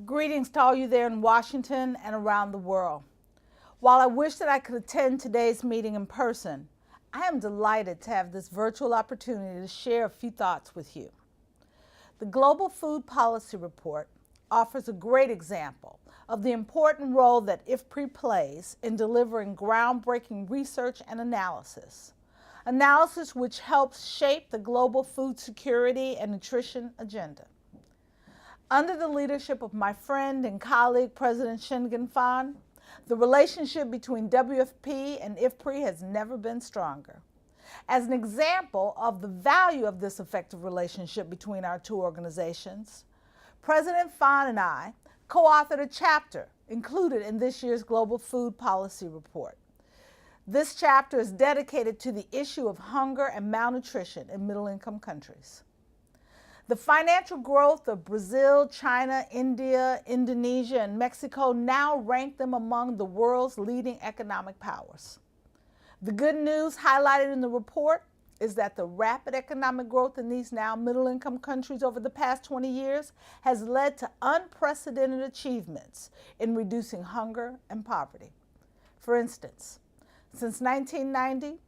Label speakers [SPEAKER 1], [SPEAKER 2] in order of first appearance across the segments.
[SPEAKER 1] Greetings to all you there in Washington and around the world. While I wish that I could attend today's meeting in person, I am delighted to have this virtual opportunity to share a few thoughts with you. The Global Food Policy Report offers a great example of the important role that IFPRI plays in delivering groundbreaking research and analysis which helps shape the global food security and nutrition agenda. Under the leadership of my friend and colleague, President Shingen Fan, the relationship between WFP and IFPRI has never been stronger. As an example of the value of this effective relationship between our two organizations, President Fan and I co-authored a chapter included in this year's Global Food Policy Report. This chapter is dedicated to the issue of hunger and malnutrition in middle-income countries. The financial growth of Brazil, China, India, Indonesia, and Mexico now rank them among the world's leading economic powers. The good news highlighted in the report is that the rapid economic growth in these now middle-income countries over the past 20 years has led to unprecedented achievements in reducing hunger and poverty. For instance, since 1990,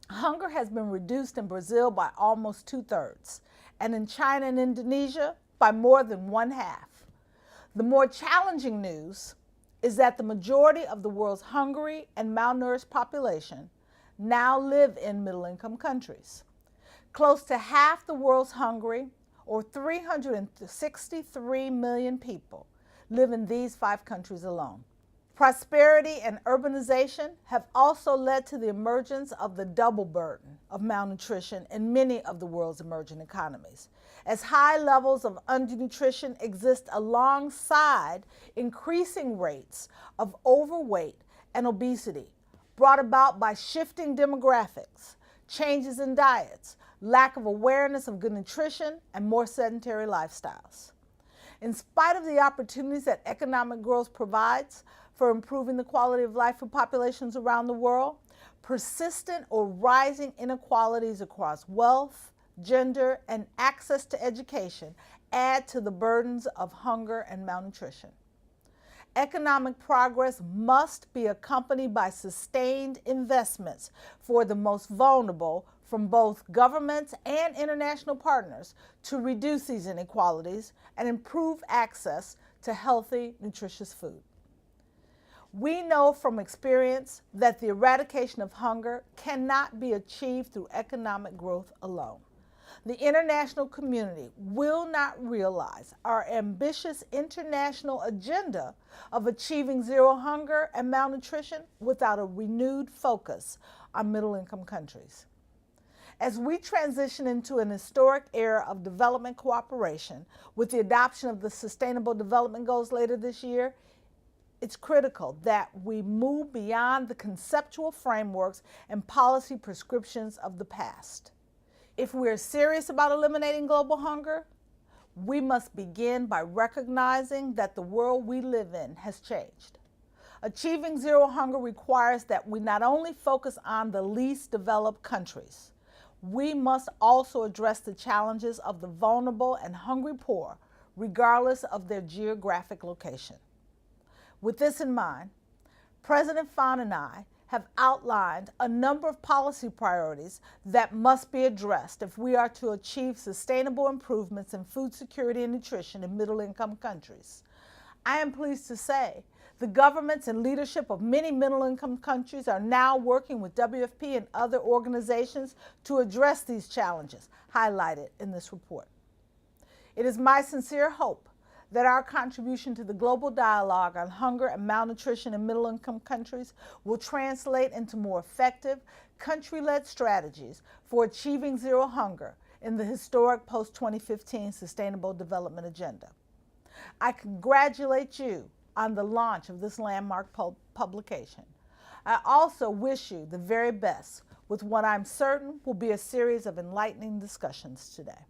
[SPEAKER 1] hunger has been reduced in Brazil by almost 2/3, and in China and Indonesia by more than 1/2. The more challenging news is that the majority of the world's hungry and malnourished population now live in middle-income countries. Close to half the world's hungry, or 363 million people, live in these 5 countries alone. Prosperity and urbanization have also led to the emergence of the double burden of malnutrition in many of the world's emerging economies, as high levels of undernutrition exist alongside increasing rates of overweight and obesity brought about by shifting demographics, changes in diets, lack of awareness of good nutrition, and more sedentary lifestyles. In spite of the opportunities that economic growth provides for improving the quality of life for populations around the world, persistent or rising inequalities across wealth, gender, and access to education add to the burdens of hunger and malnutrition. Economic progress must be accompanied by sustained investments for the most vulnerable from both governments and international partners to reduce these inequalities and improve access to healthy, nutritious food. We know from experience that the eradication of hunger cannot be achieved through economic growth alone. The international community will not realize our ambitious international agenda of achieving zero hunger and malnutrition without a renewed focus on middle-income countries. As we transition into an historic era of development cooperation with the adoption of the Sustainable Development Goals later this year, it's critical that we move beyond the conceptual frameworks and policy prescriptions of the past. If we are serious about eliminating global hunger, we must begin by recognizing that the world we live in has changed. Achieving zero hunger requires that we not only focus on the least developed countries, we must also address the challenges of the vulnerable and hungry poor, regardless of their geographic location. With this in mind, President Fan and I have outlined a number of policy priorities that must be addressed if we are to achieve sustainable improvements in food security and nutrition in middle-income countries. I am pleased to say the governments and leadership of many middle-income countries are now working with WFP and other organizations to address these challenges highlighted in this report. It is my sincere hope that our contribution to the global dialogue on hunger and malnutrition in middle-income countries will translate into more effective, country-led strategies for achieving zero hunger in the historic post-2015 Sustainable Development Agenda. I congratulate you on the launch of this landmark publication. I also wish you the very best with what I'm certain will be a series of enlightening discussions today.